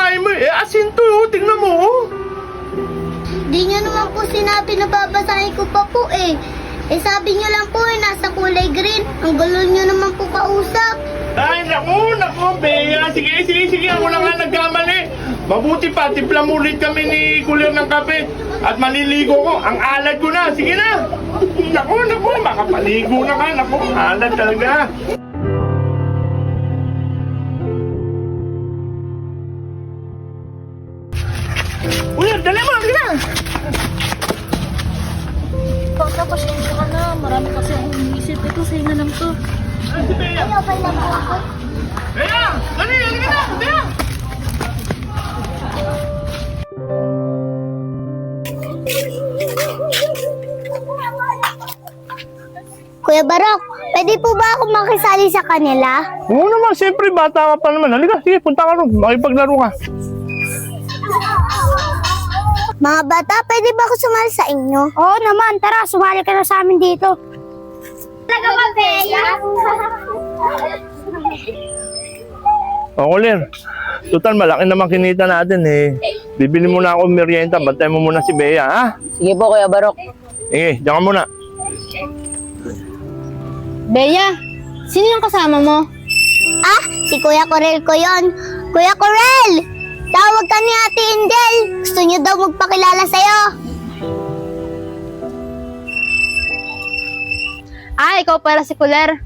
kinain mo eh. Asin to, oh. Tingnan mo, oh. Di nyo naman po sinabi na babasahin ko pa po eh. Eh sabi nyo lang po eh, nasa kulay green. Ang gulo nyo naman po kausap. Ay, naku, Bea. Sige. Ako na nga nagkamali. Mabuti pa, timpla mo ulit kami ni Kulir ng kape. At maliligo ko. Ang alat ko na. Sige na. Naku, makapaligo na ka. Naku, alat talaga. Kulir, dali mo. Sige na. Baka pasensya ka na. Marami kasi akong iniisip. Ito, sa'yo na lang to. Ay, si Bea. Ay, okay lang po ako. Bea, dali na. Bea. Kuya Barok, pwede po ba ako makisali sa kanila? Oo naman, siyempre, bata ka pa naman. Halika, sige, punta ka ron. Makipaglaro ka. Mga bata, pwede ba ako sumali sa inyo? Oo naman, tara, sumali ka na sa amin dito. Talaga ba, Bea? O, Kulir, total, malaki naman kinita natin eh. Bibili muna ako merienda, bantay mo muna si Bea, ha? Sige po, Kuya Barok. Sige, diyan ka muna. Bea, sino yung kasama mo? Ah, si Kuya Corel ko yon. Kuya Corel! Tawag ka ni Ate Angel. Gusto niyo daw magpakilala sa'yo. Ah, ikaw pala si Kuler.